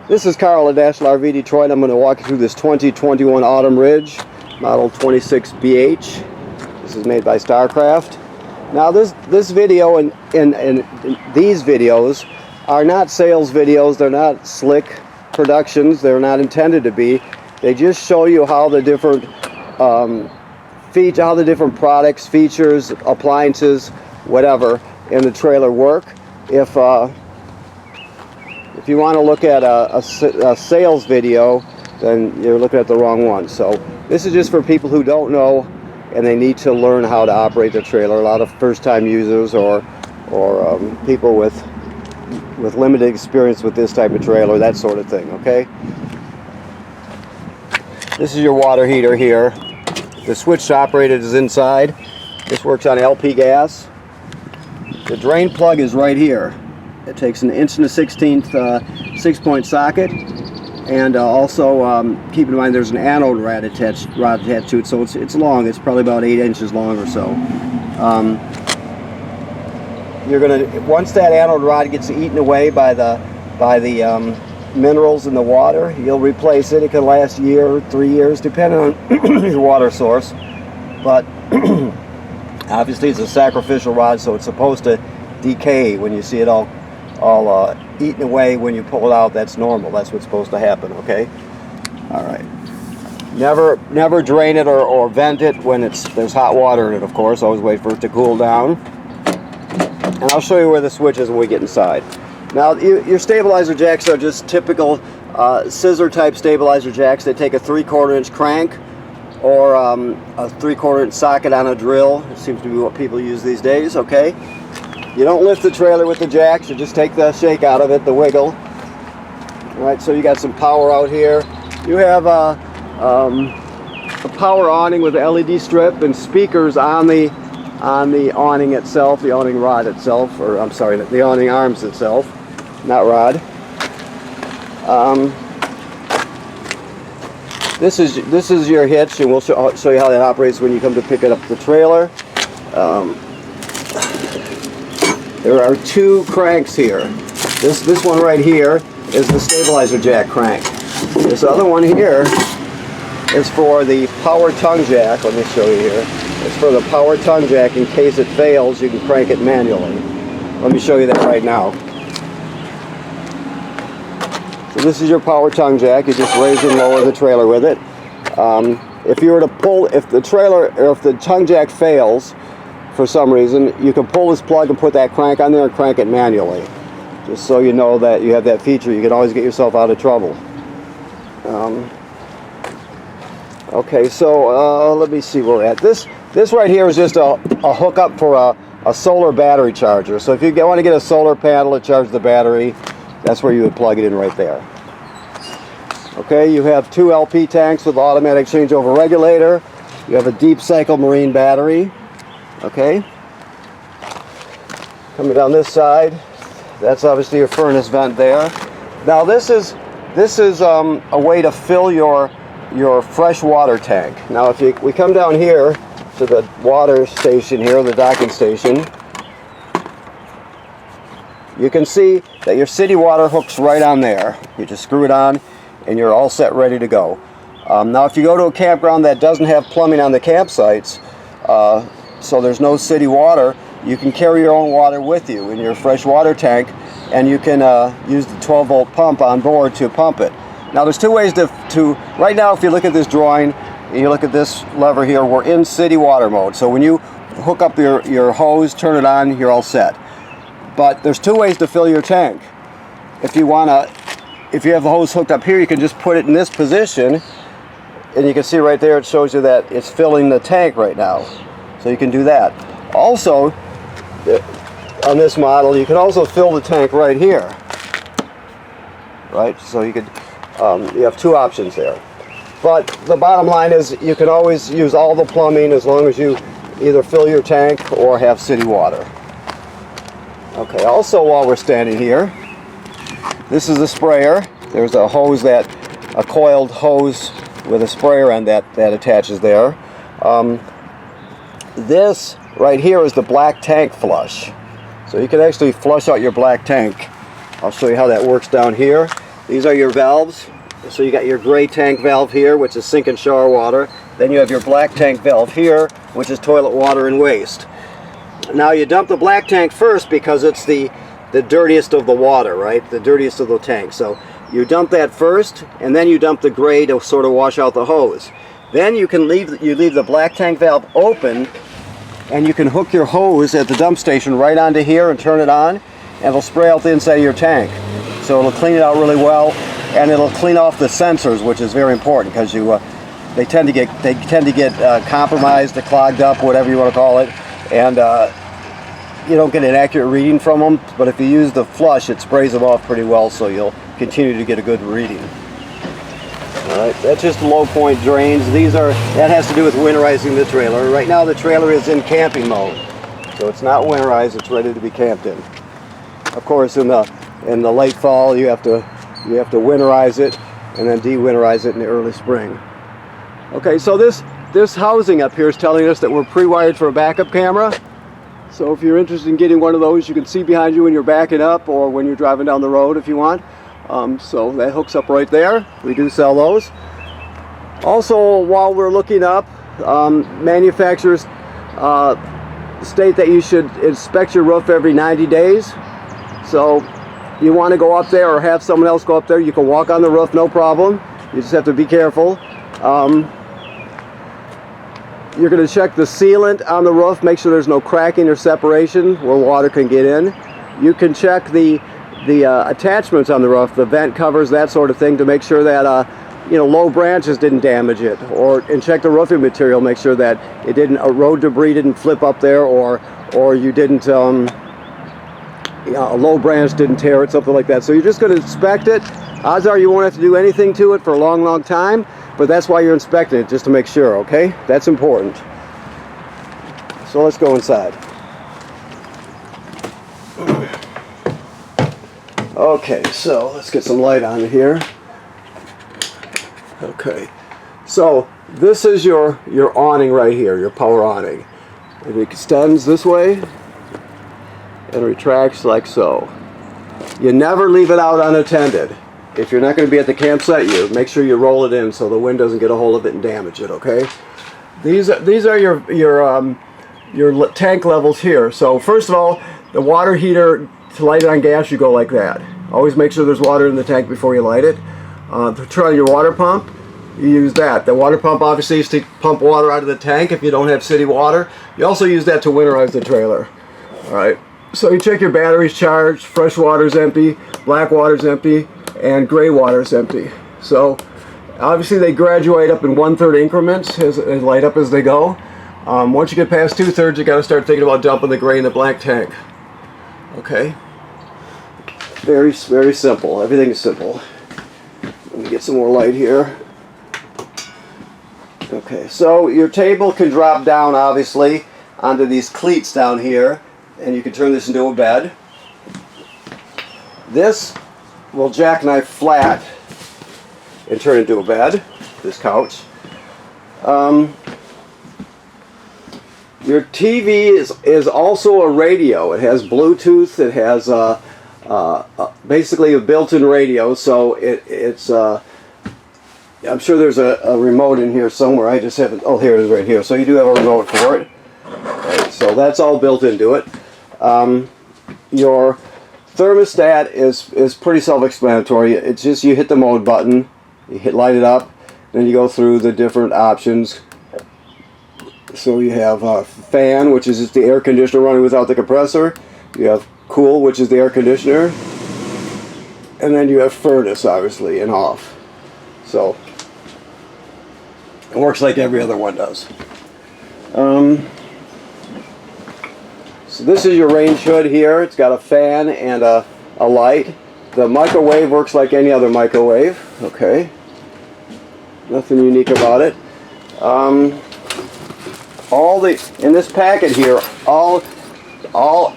This is Carl at National RV Detroit. I'm going to walk you through this 2021 Autumn Ridge, model 26BH. This is made by Starcraft. Now this video and these videos are not sales videos. They're not slick productions. They're not intended to be. They just show you how the different products, features, appliances, whatever in the trailer work. If you want to look at a sales video, then you're looking at the wrong one. So this is just for people who don't know and they need to learn how to operate their trailer. A lot of first-time users or people with limited experience with this type of trailer, that sort of thing, okay? This is your water heater here. The switch to operate it is inside. This works on LP gas. The drain plug is right here. It takes an 1 1/16" 6-point socket, and also keep in mind there's an anode rod attached to it, so it's long. It's probably about 8 inches long or so. You're gonna, once that anode rod gets eaten away by the minerals in the water, you'll replace it. It can last a year or 3 years depending on your water source, but obviously it's a sacrificial rod, so it's supposed to decay when you see it all eaten away. When you pull it out, that's normal. That's what's supposed to happen, okay? All right. Never drain it or vent it when there's hot water in it, of course. Always wait for it to cool down. And I'll show you where the switch is when we get inside. Now, your stabilizer jacks are just typical scissor type stabilizer jacks. They take a 3/4 inch crank or a 3/4 inch socket on a drill. It seems to be what people use these days, okay? You don't lift the trailer with the jacks, you just take the shake out of it, the wiggle. All right, so you got some power out here. You have a power awning with an LED strip and speakers on the awning itself, the awning rod itself, or I'm sorry, the awning arms itself, not rod. This is your hitch, and we'll show you how that operates when you come to pick it up the trailer. There are 2 cranks here. This one right here is the stabilizer jack crank. This other one here is for the power tongue jack. Let me show you here. It's for the power tongue jack. In case it fails, you can crank it manually. Let me show you that right now. So this is your power tongue jack. You just raise and lower the trailer with it. If you were to pull, if the tongue jack fails for some reason, you can pull this plug and put that crank on there and crank it manually. Just so you know that you have that feature. You can always get yourself out of trouble. Okay, so let me see where we're at. This right here is just a hookup for a solar battery charger. So if you want to get a solar panel to charge the battery, that's where you would plug it in right there. Okay, you have 2 LP tanks with automatic changeover regulator. You have a deep cycle marine battery. Okay, coming down this side, that's obviously your furnace vent there. Now this is a way to fill your fresh water tank. Now if we come down here to the water station here, the docking station, you can see that your city water hooks right on there. You just screw it on and you're all set, ready to go. Now if you go to a campground that doesn't have plumbing on the campsites, so there's no city water, you can carry your own water with you in your fresh water tank, and you can use the 12-volt pump on board to pump it. Now there's 2 ways to right now, if you look at this drawing, and you look at this lever here, we're in city water mode. So when you hook up your hose, turn it on, you're all set. But there's 2 ways to fill your tank. If you have the hose hooked up here, you can just put it in this position, and you can see right there, it shows you that it's filling the tank right now. So you can do that. Also, on this model, you can also fill the tank right here. Right? So you have 2 options there. But the bottom line is you can always use all the plumbing as long as you either fill your tank or have city water. Okay, also while we're standing here, this is a sprayer. There's a coiled hose with a sprayer on that attaches there. This right here is the black tank flush. So you can actually flush out your black tank. I'll show you how that works down here. These are your valves. So you got your gray tank valve here, which is sink and shower water. Then you have your black tank valve here, which is toilet water and waste. Now you dump the black tank first because it's the dirtiest of the water, right? The dirtiest of the tank. So you dump that first, and then you dump the gray to sort of wash out the hose. Then you leave the black tank valve open, and you can hook your hose at the dump station right onto here and turn it on, and it'll spray out the inside of your tank. So it'll clean it out really well, and it'll clean off the sensors, which is very important because they tend to get compromised, clogged up, whatever you want to call it, and you don't get an accurate reading from them. But if you use the flush, it sprays them off pretty well, so you'll continue to get a good reading. All right, that's just low point drains. That has to do with winterizing the trailer. Right now the trailer is in camping mode, so it's not winterized, it's ready to be camped in. Of course, in the late fall you have to winterize it and then de-winterize it in the early spring. Okay, so this housing up here is telling us that we're pre-wired for a backup camera. So if you're interested in getting one of those, you can see behind you when you're backing up or when you're driving down the road if you want. So that hooks up right there. We do sell those. Also, while we're looking up, manufacturers state that you should inspect your roof every 90 days. So you want to go up there or have someone else go up there, you can walk on the roof, no problem. You just have to be careful. You're going to check the sealant on the roof, make sure there's no cracking or separation where water can get in. You can check the attachments on the roof, the vent covers, that sort of thing, to make sure that low branches didn't damage it, and check the roofing material, make sure that it didn't, road debris didn't flip up there, or you didn't, a low branch didn't tear it, something like that. So you're just going to inspect it. Odds are you won't have to do anything to it for a long, long time, but that's why you're inspecting it, just to make sure, okay? That's important. So let's go inside. Okay, so let's get some light on here. Okay, so this is your awning right here, your power awning. It extends this way and retracts like so. You never leave it out unattended. If you're not going to be at the campsite, you make sure you roll it in so the wind doesn't get a hold of it and damage it, okay? These are your tank levels here. So first of all, the water heater, to light it on gas, you go like that. Always make sure there's water in the tank before you light it. To turn on your water pump, you use that. The water pump obviously is to pump water out of the tank if you don't have city water. You also use that to winterize the trailer. All right. So you check your batteries charged, fresh water's empty, black water's empty, and gray water's empty. So obviously they graduate up in 1/3 increments as light up as they go. Once you get past 2/3, you got to start thinking about dumping the gray in the black tank. Okay. Very, very simple. Everything is simple. Let me get some more light here. Okay, so your table can drop down obviously onto these cleats down here, and you can turn this into a bed. This will jackknife flat and turn into a bed, this couch. Your TV is also a radio. It has Bluetooth, it has basically a built-in radio, so it's I'm sure there's a remote in here somewhere. I just haven't, oh, here it is right here. So you do have a remote for it. Right, so that's all built into it. Your thermostat is pretty self-explanatory. It's just you hit the mode button, you light it up, then you go through the different options. So you have fan, which is just the air conditioner running without the compressor. You have cool, which is the air conditioner. And then you have furnace, obviously, and off. So it works like every other one does. So this is your range hood here. It's got a fan and a light. The microwave works like any other microwave. Okay. Nothing unique about it. In this packet here,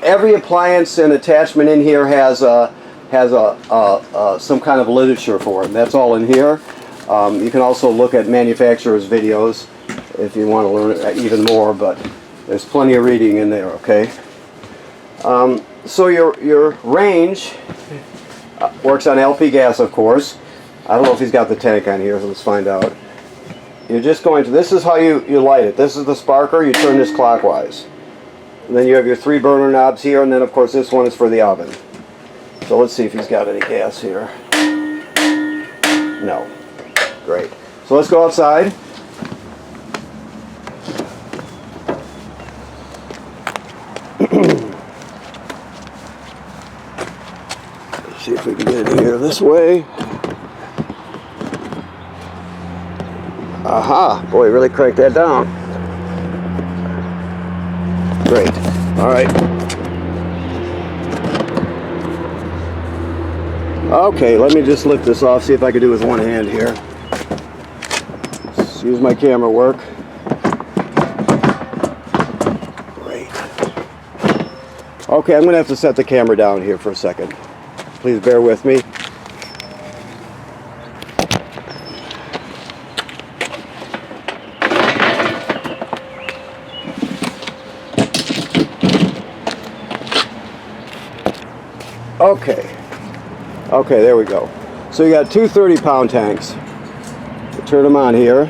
every appliance and attachment in here has some kind of literature for it. And that's all in here. You can also look at manufacturers' videos if you want to learn even more, but there's plenty of reading in there. Okay. So your range Works on LP gas, of course. I don't know if he's got the tank on here, so let's find out. You're just going to, this is how you light it. This is the sparker. You turn this clockwise. And then you have your 3 burner knobs here, and then of course this one is for the oven. So let's see if he's got any gas here. No. Great. So let's go outside. Let's see if we can get in here this way. Aha! Boy, really cranked that down. Great. All right. Okay, let me just lift this off, see if I can do it with one hand here. Let's use my camera work. Great. Okay, I'm going to have to set the camera down here for a second. Please bear with me. Okay, there we go. So you got two 30-pound tanks. You turn them on here.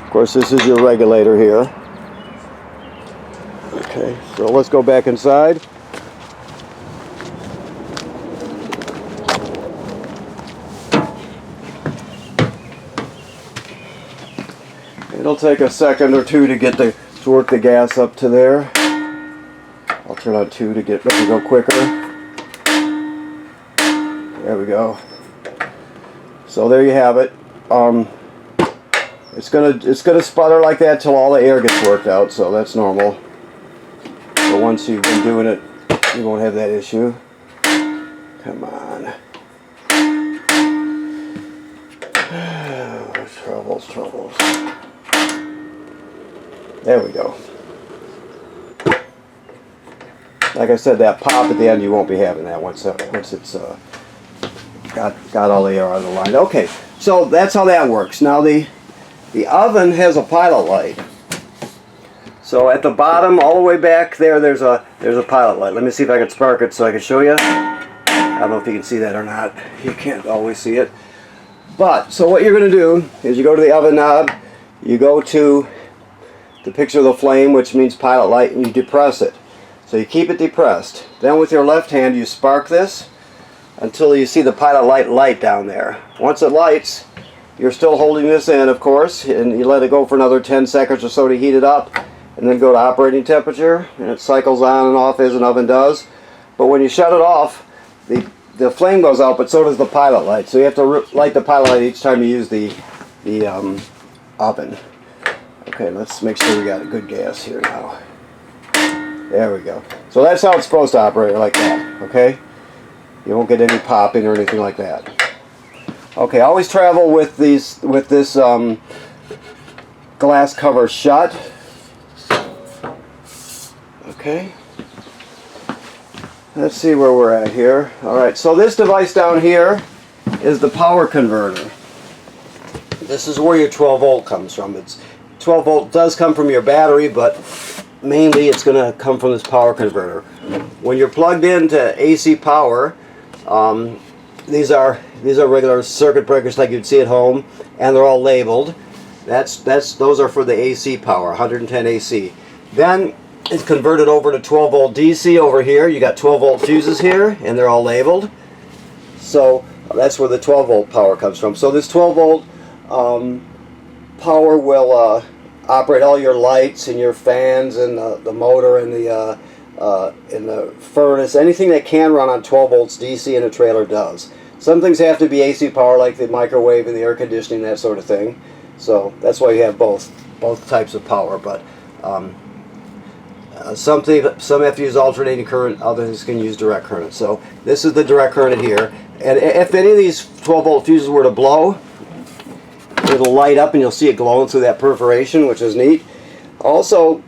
Of course, this is your regulator here. Okay, so let's go back inside. It'll take a second or two to work the gas up to there. I'll turn on 2 to get it to go quicker. There we go. So there you have it. It's gonna sputter like that till all the air gets worked out, so that's normal. But once you've been doing it, you won't have that issue. Come on. Troubles. There we go. Like I said, that pop at the end, you won't be having that once it's got all the air out of the line. Okay, so that's how that works. Now the oven has a pilot light. So at the bottom, all the way back there, there's a pilot light. Let me see if I can spark it so I can show you. I don't know if you can see that or not. You can't always see it. But so what you're going to do is you go to the oven knob, you go to the picture of the flame, which means pilot light, and you depress it. So you keep it depressed. Then with your left hand you spark this until you see the pilot light down there. Once it lights, you're still holding this in, of course, and you let it go for another 10 seconds or so to heat it up, and then go to operating temperature, and it cycles on and off as an oven does. But when you shut it off, the flame goes out, but so does the pilot light. So you have to light the pilot light each time you use the oven. Okay, let's make sure we got a good gas here now. There we go. So that's how it's supposed to operate, like that, okay? You won't get any popping or anything like that. Okay, always travel with this glass cover shut. Okay. Let's see where we're at here. Alright, so this device down here is the power converter. This is where your 12 volt comes from. 12 volt does come from your battery, but mainly it's going to come from this power converter. When you're plugged into AC power, these are regular circuit breakers like you'd see at home, and they're all labeled. Those are for the AC power, 110 AC. Then it's converted over to 12 volt DC over here. You got 12 volt fuses here, and they're all labeled. So that's where the 12 volt power comes from. So this 12 volt power will operate all your lights and your fans and the motor and the furnace. Anything that can run on 12 volts DC in a trailer does. Some things have to be AC power, like the microwave and the air conditioning, that sort of thing. So that's why you have both types of power. But some have to use alternating current, others can use direct current. So this is the direct current here. And if any of these 12 volt fuses were to blow, it'll light up and you'll see it glowing through that perforation, which is neat. Also,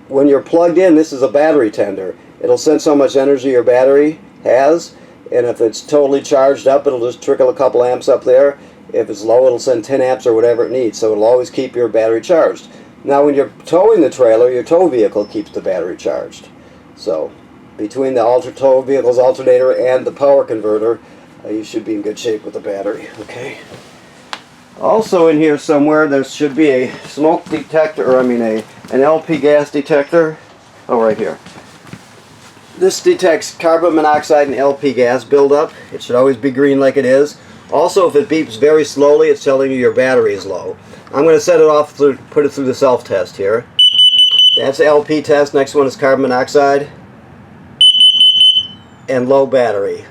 when you're plugged in, this is a battery tender. It'll sense how much energy your battery has, and if it's totally charged up, it'll just trickle a couple amps up there. If it's low, it'll send 10 amps or whatever it needs, so it'll always keep your battery charged. Now when you're towing the trailer, your tow vehicle keeps the battery charged. So between the tow vehicle's alternator and the power converter, you should be in good shape with the battery. Okay. Also in here somewhere there should be a smoke detector, or an LP gas detector. Oh, right here. This detects carbon monoxide and LP gas buildup. It should always be green like it is. Also, if it beeps very slowly, it's telling you your battery is low. I'm going to set it off, put it through the self-test here. That's the LP test. Next one is carbon monoxide and low battery.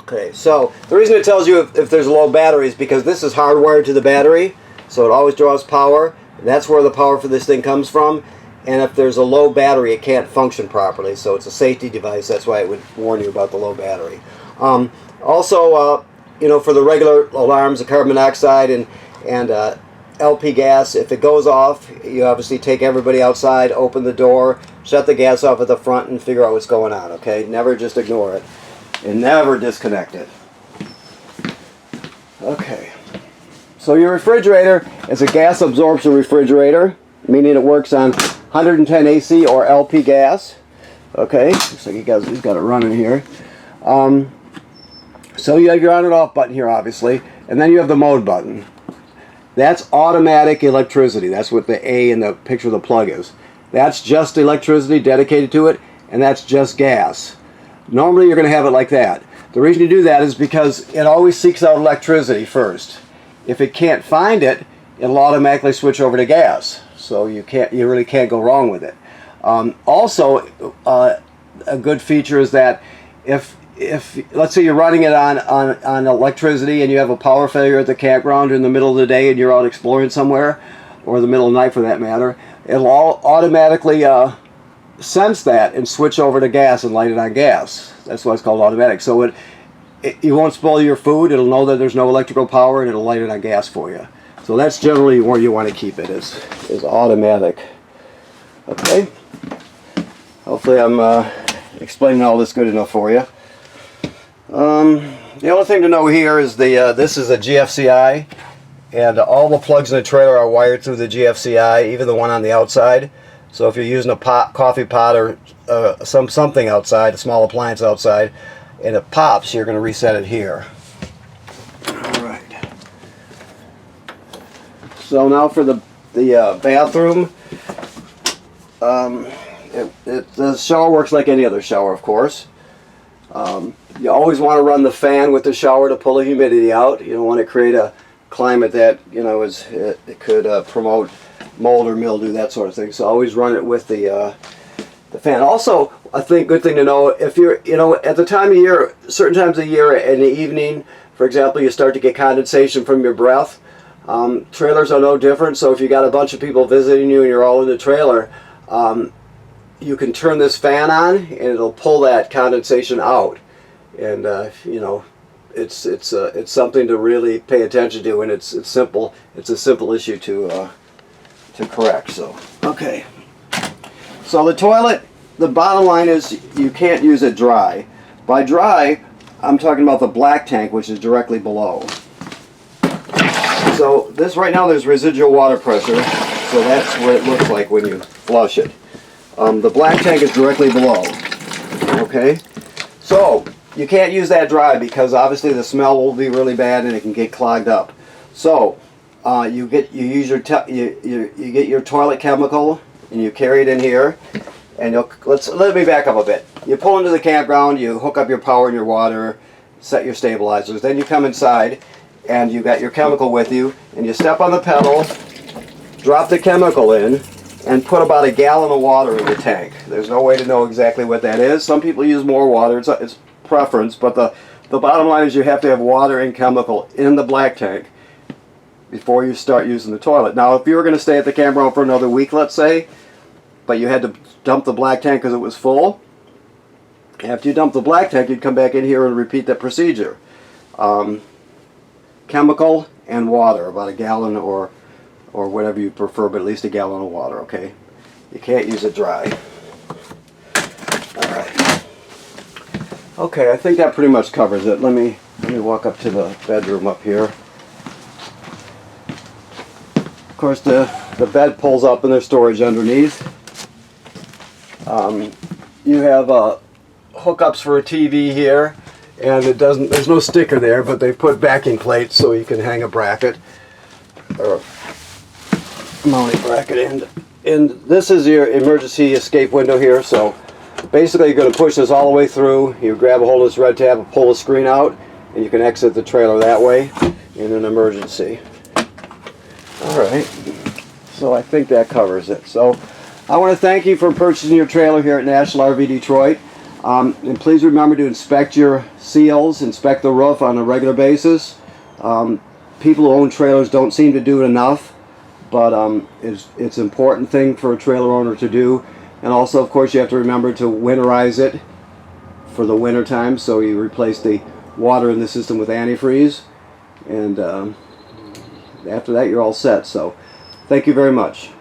Okay, so the reason it tells you if there's low battery is because this is hardwired to the battery, so it always draws power. That's where the power for this thing comes from. And if there's a low battery, it can't function properly. So it's a safety device. That's why it would warn you about the low battery. Also, for the regular alarms, the carbon monoxide and LP gas, if it goes off, you obviously take everybody outside, open the door, shut the gas off at the front, and figure out what's going on. Okay, never just ignore it, and never disconnect it. Okay. So your refrigerator is a gas absorption refrigerator, meaning it works on 110 AC or LP gas. Okay, looks like he's got it running here. So you have your on and off button here, obviously, and then you have the mode button. That's automatic electricity. That's what the A in the picture of the plug is. That's just electricity dedicated to it, and that's just gas. Normally you're going to have it like that. The reason you do that is because it always seeks out electricity first. If it can't find it, it'll automatically switch over to gas. So you really can't go wrong with it. Also, a good feature is that if let's say you're running it on electricity and you have a power failure at the campground in the middle of the day and you're out exploring somewhere, or the middle of the night for that matter, it'll automatically sense that and switch over to gas and light it on gas. That's why it's called automatic. So you won't spoil your food. It'll know that there's no electrical power, and it'll light it on gas for you. So that's generally where you want to keep it, is automatic. Okay. Hopefully I'm explaining all this good enough for you. The only thing to know here is this is a GFCI, and all the plugs in the trailer are wired through the GFCI, even the one on the outside. So if you're using a coffee pot or something outside, a small appliance outside, and it pops, you're going to reset it here. Alright. So now for the bathroom. The shower works like any other shower, of course. You always want to run the fan with the shower to pull the humidity out. You don't want to create a climate that it could promote mold or mildew, that sort of thing. So always run it with the fan. Also, I think good thing to know, if you're at the time of year, certain times of year in the evening, for example, you start to get condensation from your breath. Trailers are no different. So if you got a bunch of people visiting you and you're all in the trailer, you can turn this fan on and it'll pull that condensation out. And it's something to really pay attention to, and it's simple. It's a simple issue to correct. So okay. So the toilet, the bottom line is you can't use it dry. By dry, I'm talking about the black tank, which is directly below. So this right now, there's residual water pressure, so that's what it looks like when you flush it. The black tank is directly below. Okay, so you can't use that dry because obviously the smell will be really bad and it can get clogged up. So you get your toilet chemical and you carry it in here. And let me back up a bit. You pull into the campground, you hook up your power and your water, set your stabilizers. Then you come inside and you got your chemical with you, and you step on the pedal, drop the chemical in, and put about a gallon of water in the tank. There's no way to know exactly what that is. Some people use more water. It's preference, but the bottom line is you have to have water and chemical in the black tank before you start using the toilet. Now, if you were going to stay at the campground for another week, let's say, but you had to dump the black tank because it was full, after you dump the black tank, you'd come back in here and repeat that procedure. Chemical and water, about a gallon or whatever you prefer, but at least a gallon of water, okay? You can't use it dry. Alright. Okay, I think that pretty much covers it. Let me Let me walk up to the bedroom up here. Of course, the bed pulls up and there's storage underneath. You have hookups for a TV here, and there's no sticker there, but they've put backing plates so you can hang a bracket or a mounting bracket. And this is your emergency escape window here. So basically you're going to push this all the way through. You grab a hold of this red tab and pull the screen out, and you can exit the trailer that way in an emergency. Alright, so I think that covers it. So I want to thank you for purchasing your trailer here at National RV Detroit. And please remember to inspect your seals, inspect the roof on a regular basis. People who own trailers don't seem to do it enough, but it's an important thing for a trailer owner to do. And also, of course, you have to remember to winterize it for the winter time, so you replace the water in the system with antifreeze, and after that you're all set. So thank you very much.